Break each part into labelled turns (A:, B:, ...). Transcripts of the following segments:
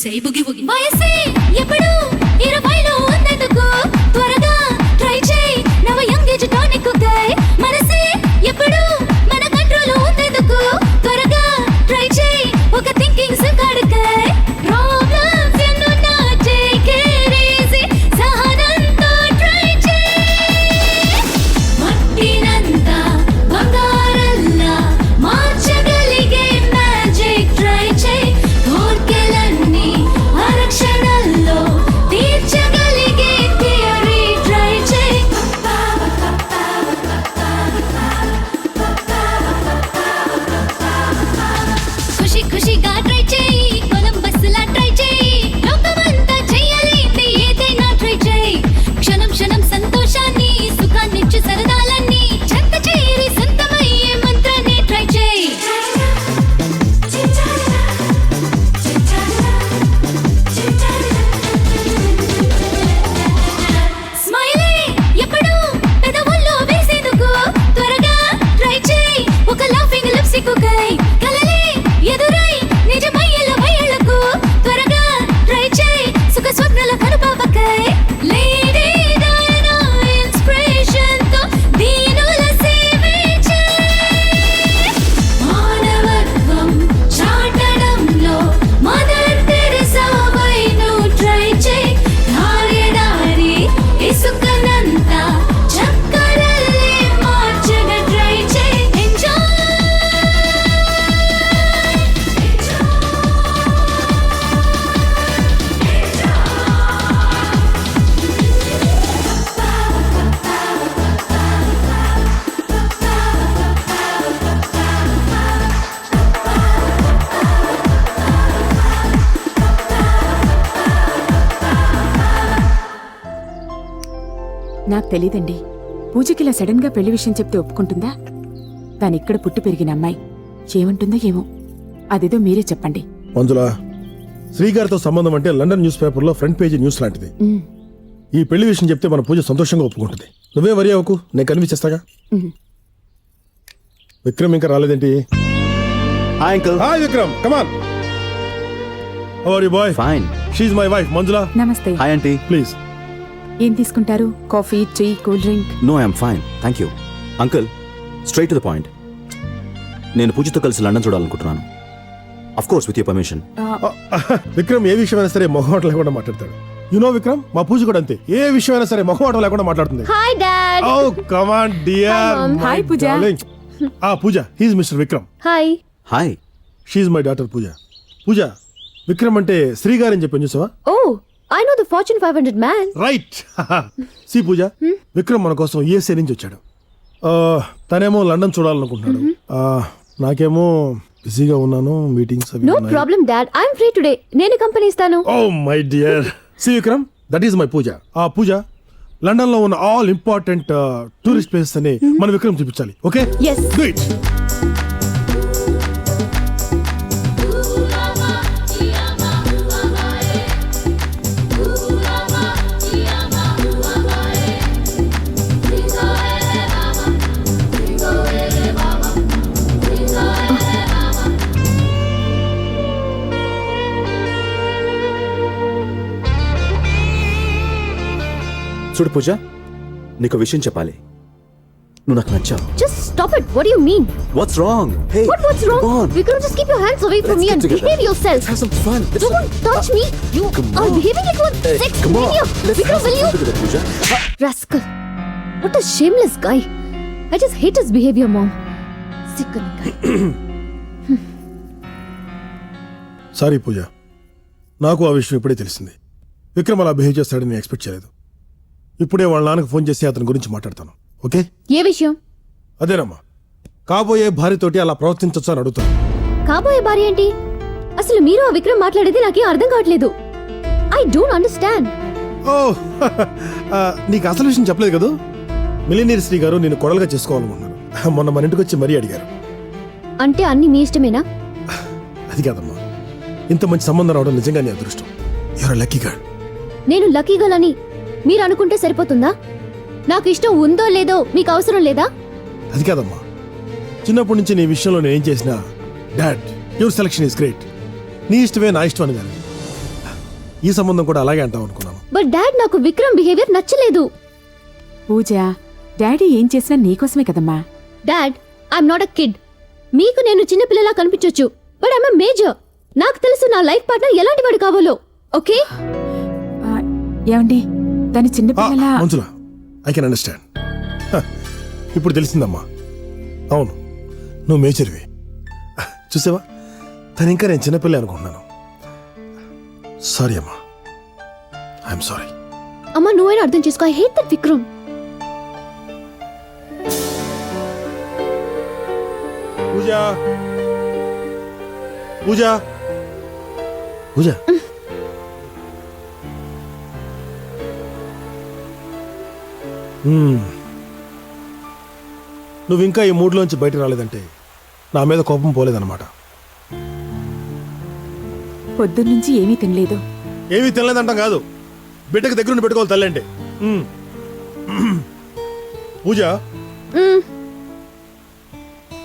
A: say boogie woogie. వయసే ఎప్పుడు 20లో ఉన్నందుకు త్వరగా ట్రై చేయి నవ యంగ్ ఏజ్ టానిక్ గై. మనసే ఎప్పుడు మన కంట్రోల్ ఉన్నందుకు త్వరగా ట్రై చేయి ఒక థింకింగ్ సకాడ్ గై. ప్రాబ్లమ్స్ ఎన్నో నా టేక్ ఇట్ ఈజీ సహనంతో ట్రై చేయి. మట్టినంతా బంగారంలా మార్చగలిగే మ్యాజిక్ ట్రై చేయి. కోర్కెలన్నీ అరక్షణల్లో తీర్చగలిగే థియరీ ట్రై చేయి. ఖుషి ఖుషిగా ట్రై చేయి కొలంబస్ లా ట్రై చేయి. లోకమంతా చెయ్యలేంది ఏదైనా ట్రై చేయి. క్షణం క్షణం సంతోషాన్ని సుఖాన్నిచ్చు సరదాలన్నీ చెంత చేరి సొంతమయ్యే మంత్రాన్ని ట్రై చేయి. స్మైలే ఎప్పుడు పెదవుల్లో వేసేందుకు త్వరగా ట్రై చేయి ఒక లాఫింగ్ లిప్స్టిక్ గై. కలలే ఎదురై నిజమయ్యేలా వయ్యలకు త్వరగా ట్రై చేయి సుఖ స్వప్నల కనుపాపకై. లేడీ డయానా ఇన్స్పిరేషన్ తో దీనుల సేవే చేయి. మానవత్వం చాటడంలో మదర్ తెరెసా వై నువ్వు ట్రై చేయి. దారి ఇసుకనంతా చక్కరల్లే మార్చగ ట్రై చేయి. ఎంజాయ్
B: నాకు తెలీదండి. పూజకిలా సడన్ గా పెళ్లి విషయం చెప్తే ఒప్పుకుంటుందా? దానిక్కడ పుట్టి పెరిగిన అమ్మాయి ఏమంటుందో ఏమో. అదేదో మీరే చెప్పండి.
C: మంజుల, శ్రీగారితో సంబంధం అంటే లండన్ న్యూస్ పేపర్లో ఫ్రంట్ పేజీ న్యూస్ లాంటిది. ఈ పెళ్లి విషయం చెప్తే మన పూజ సంతోషంగా ఒప్పుకుంటుంది. నువ్వే వరి అవ్వకు, నేను కనిపించేస్తాగా. విక్రమ్ ఇంకా రాలేదేంటి?
D: Hi uncle.
C: Hi Vikram, come on. How are you boy?
D: Fine.
C: She is my wife Manjula.
B: Namaste.
D: Hi aunty.
C: Please.
B: ఏం తీసుకుంటారు? Coffee, tea, cool drink?
D: No, I'm fine, thank you. Uncle, straight to the point. నేను పూజతో కలిసి లండన్ చూడాలనుకుంటున్నాను. Of course with your permission.
C: Vikram ఏ విషయమైనా సరే మొహమాటం లేకుండా మాట్లాడతాడు. యు నో విక్రమ్, మా పూజ కూడా అంతే. ఏ విషయమైనా సరే మొహమాటం లేకుండా మాట్లాడుతుంది.
E: Hi dad.
C: Oh come on dear.
B: Hi Pooja.
C: Pooja, he is mister Vikram.
E: Hi.
D: Hi.
C: She is my daughter Pooja. Pooja, Vikram అంటే శ్రీగారు అని చెప్పి చూసావా?
E: Oh I know the Fortune 500 man.
C: Right. See Pooja, Vikram మన కోసం యూఎస్ఏ నుంచి వచ్చాడు. తనేమో లండన్ చూడాలనుకుంటున్నాడు. నాకేమో బిజీగా ఉన్నాను, మీటింగ్స్ అవి
E: నో
C: ఉన్నాయి.
E: Problem dad, I'm free today. నేను కంపెనీ ఇస్తాను.
C: Oh my dear. See Vikram, that is my Pooja. Pooja, London లో ఉన్న ఆల్ ఇంపార్టెంట్ టూరిస్ట్ ప్లేసెస్ అని మన విక్రమ్ చూపించాలి. ఓకే?
E: Yes.
C: Do it.
D: చూడు పూజ, నీకు విషయం చెప్పాలి. నువ్వు నాకు నచ్చావు.
E: Just stop it. What do you mean?
D: What's wrong? Hey,
E: What's wrong?
D: come on.
E: Vikram, just keep your hands away from
D: Let's
E: me
D: get
E: and
D: together.
E: behave yourself.
D: Let's have some fun. Let's
E: Don't touch me. You
D: Come
E: are
D: on.
E: behaving like one
D: Hey,
E: sex
D: come on.
E: maniac.
D: Let's
E: Vikram,
D: have
E: will
D: some
E: you?
D: fun together, Pooja.
E: Rascal. What a shameless guy. I just hate his behavior, Mom. Sickening guy.
C: Sorry Pooja, నాకు ఆ విషయం ఇప్పుడే తెలిసింది. విక్రమ్ అలా behave చేస్తాడని expect చేయలేదు. ఇప్పుడే వాళ్ళ నాన్నకు ఫోన్ చేసి అతని గురించి మాట్లాడతాను. ఓకే?
E: ఏ విషయం?
C: అదేనమ్మా, కాబోయే భార్యతోటి అలా ప్రవర్తించొచ్చు అని అడుగుతాను.
E: కాబోయే భార్య ఏంటి? అసలు మీరు ఆ విక్రమ్ మాట్లాడేది నాకేం అర్థం కావట్లేదు. I don't understand.
C: ఓ నీకు అసలు విషయం చెప్పలేదు కదా. మిలినీర్ శ్రీ గారు నేను కొడలుగా చేసుకోవాలనుకుంటున్నారు. మొన్న మన ఇంటికి వచ్చి మరీ అడిగారు.
E: అంటే అన్ని మీ ఇష్టమేనా?
C: అది కాదమ్మా, ఇంత మంచి సంబంధం రావడం నిజంగా నీ అదృష్టం. You're lucky girl.
E: నేను లక్కీ గర్ల్ అని మీరు అనుకుంటే సరిపోతుందా? నాకు ఇష్టం ఉందో లేదో మీకు అవసరం లేదా?
C: అది కాదమ్మా, చిన్నప్పటి నుంచి నీ విషయంలో నేను ఏం చేసినా dad your selection is great, నీ ఇష్టమే నా ఇష్టం అని కానీ ఈ సంబంధం కూడా అలాగే అంటావు అనుకున్నాను.
E: బట్ డాడ్ నాకు విక్రమ్ బిహేవియర్ నచ్చలేదు.
B: పూజ, డాడీ ఏం చేసినా నీకోసమే కదమ్మా.
E: Dad, I'm not a kid. మీకు నేను చిన్నపిల్లలా కనిపించొచ్చు, బట్ ఐఎమ్ మేజర్. నాకు తెలుసు నా లైఫ్ పార్ట్నర్ ఎలాంటి వాడు కావాలో. ఓకే?
B: ఆ, ఏమండి తను చిన్నపిల్లల
C: మంజుల, ఐ కెన్ అండర్స్టాండ్. ఇప్పుడు తెలిసిందమ్మా. అవును, నువ్వు మేజర్వి. చూసావా, తను ఇంకా నేను చిన్నపిల్ల అనుకుంటున్నాను. సారీ అమ్మా, ఐఎమ్ సారీ.
E: అమ్మా, నువ్వైనా అర్థం చేసుకో. I hate that Vikram.
C: Pooja, Pooja, Pooja. నువ్వు ఇంకా ఈ మూడ్లోంచి బయట రాలేదంటే నా మీద కోపం పోలేదన్నమాట.
B: పొద్దున్నుంచి ఏమీ తినలేదు.
C: ఏమీ తినలేదంటాం కాదు, బిడ్డకి దగ్గర నుండి పెట్టుకోవాలి తల్లి అంటే. పూజ,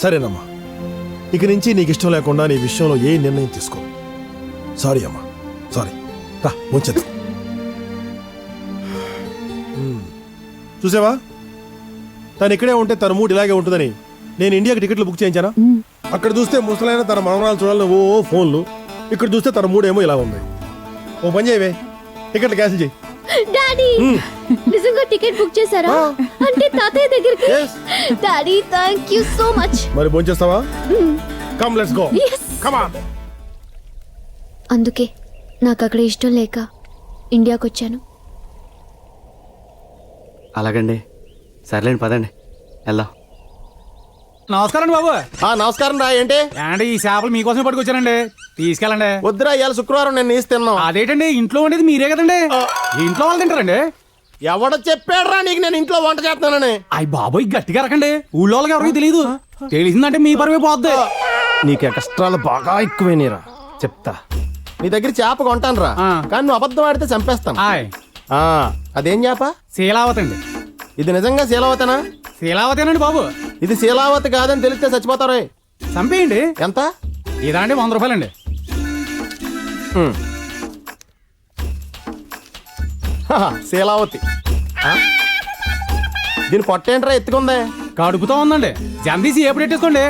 C: సరేనమ్మా, ఇక నుంచి నీకు ఇష్టం లేకుండా నీ విషయంలో ఏ నిర్ణయం తీసుకో. సారీ అమ్మా, సారీ. రా వచ్చేది. చూసావా, తను ఇక్కడే ఉంటే తన మూడ్ ఇలాగే ఉంటుందని నేను ఇండియాకి టికెట్లు బుక్ చేయించానా? అక్కడ చూస్తే ముసలైన తన మనవరాలు చూడాలని ఓ ఫోన్లు, ఇక్కడ చూస్తే తన మూడ్ ఏమో ఇలా ఉంది. ఓ పని చేయవే, టికెట్లు క్యాన్సిల్ చేయి.
E: డాడీ, నిజంగా టికెట్ బుక్ చేశారా? అంటే తాతయ్య దగ్గరికి. Daddy, thank you so much.
C: మరి భోంచేస్తావా? Come let's go. Come on.
E: అందుకే నాకు అక్కడ ఇష్టం లేక ఇండియాకి వచ్చాను.
F: అలాగండి, సర్లేండి పదండి వెళ్దాం.
G: నమస్కారం బాబు.
H: నమస్కారం రా. ఏంటి
G: ఏండి ఈ చేపలు మీకోసమే పట్టుకొచ్చానండి, తీసుకెళ్ళండి.
H: వద్దురా, ఇవాళ శుక్రవారం నేను నీసి తిన్నాను.
G: అదేంటండి, ఇంట్లో ఉండేది మీరే కదండి, ఇంట్లో వాళ్ళు తింటారండి.
H: ఎవడ చెప్పాడురా నీకు నేను ఇంట్లో వంట చేస్తున్నానని?
G: అయ్యి బాబోయ్, గట్టిగా అరకండి, ఊళ్ళో వాళ్ళకి ఎవరికి తెలియదు. తెలిసిందంటే మీ పరువే పోద్ది.
H: నీకు ఎక్స్ట్రాలు బాగా ఎక్కువైనరా, చెప్తా. నీ దగ్గర చేప కొంటాను రా, కానీ నువ్వు అబద్ధం ఆడితే చంపేస్తాను.
G: ఆయ్,
H: అదేం చేప?
G: శీలావతి అండి.
H: ఇది నిజంగా శీలావతనా?
G: శీలావతేనండి బాబు.
H: ఇది శీలావతి కాదని తెలిస్తే చచ్చిపోతారు.
G: చంపేయండి.
H: ఎంత?
G: ఇదా అండి, 100 రూపాయలండి.
H: శీలావతి. దీని పొట్టేంట్రా ఎత్తుకుందే?
G: కడుపుతో ఉందండి, జందీసి ఏపు పెట్టేసుకోండి.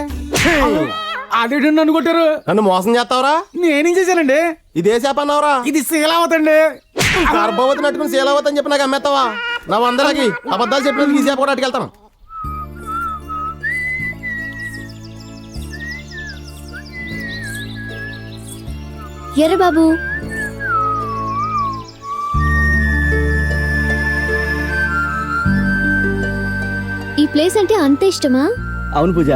G: అదేంటండి నన్ను కొట్టారు?
H: నన్ను మోసం చేస్తావరా?
G: నేనేం చేశానండి?
H: ఇదే చేప అన్నావురా?
G: ఇది శీలావతి అండి.
H: గర్భవతి నట్టుకుని శీలావతి అని చెప్పి నాకు అమ్మేస్తావా? నా అందరికి అబద్ధాలు చెప్పినందుకు ఈ చేప కూడా అటుకెళ్తాను.
E: ఎర్ర బాబు, ఈ ప్లేస్ అంటే అంత ఇష్టమా?
F: అవును పూజ,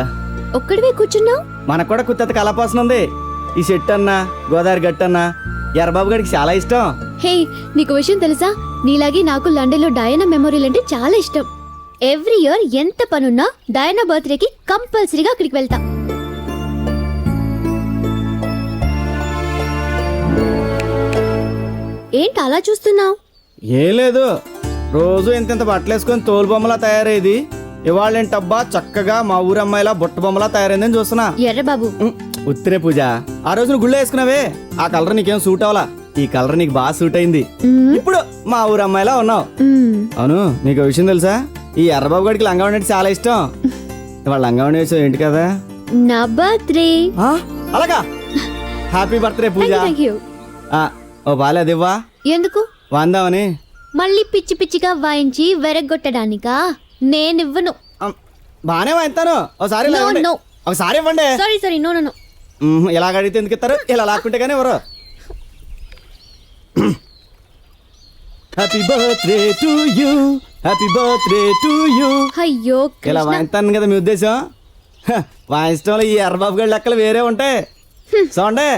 E: ఒక్కడివే కూర్చున్నావు?
F: మనకు కూడా కుత్త కలపాసన ఉంది. ఈ చెట్టు అన్న, గోదావరి గట్టు అన్న ఎర్రబాబు గారికి చాలా ఇష్టం.
E: హే, నీకు విషయం తెలుసా? నీలాగే నాకు లండన్ లో డయానా మెమోరియల్ అంటే చాలా ఇష్టం. ఎవ్రీ ఇయర్ ఎంత పనున్నా డయానా బర్త్డేకి కంపల్సరీగా అక్కడికి వెళ్తా. ఏంటి అలా చూస్తున్నావు?
F: ఏం లేదు, రోజు ఇంత బట్టలు వేసుకొని తోలు బొమ్మలా తయారయ్యేది, ఇవాళ ఏంటబ్బా చక్కగా మా ఊరు అమ్మాయిలా బుట్ట బొమ్మలా తయారైందని చూస్తున్నా.
E: ఎర్ర బాబు,
F: ఉత్తరే పూజ, ఆ రోజు నువ్వు గుళ్ళో వేసుకున్నావే, ఆ కలర్ నీకేం సూట్ అవలా. ఈ కలర్ నీకు బాగా సూట్ అయింది. ఇప్పుడు మా ఊరు అమ్మాయిలా ఉన్నావు. అవును, నీకు విషయం తెలుసా? ఈ ఎర్రబాబు గడికి లంగావణి అంటే చాలా ఇష్టం. ఇవాళ లంగావణి వేసావు ఏంటి కదా?
E: నా బర్త్డే.
F: అలాగా, హ్యాపీ బర్త్డే పూజ. ఓ బాలే అదివ్వా.
E: ఎందుకు?
F: వాందామని.
E: మళ్ళీ పిచ్చి పిచ్చిగా వాయించి వెరగొట్టడానికా? నేనివ్వను.
F: బానే వాయిస్తాను, ఒకసారి ఇలా ఇవ్వండి.
E: No.
F: ఒకసారి ఇవ్వండి.
E: Sorry no.
F: ఇలాగ అడిగితే ఎందుకు ఇస్తారు? ఇలా లాక్కుంటే కానీ ఎవరు? Happy birthday to you, happy birthday to you.
E: అయ్యో
F: ఇలా
E: కృష్ణ.
F: వాయిస్తాను కదా మీ ఉద్దేశం? వాయించడంలో ఈ ఎర్రబాబు గడి లెక్కలు వేరే ఉంటాయి. చూడండి,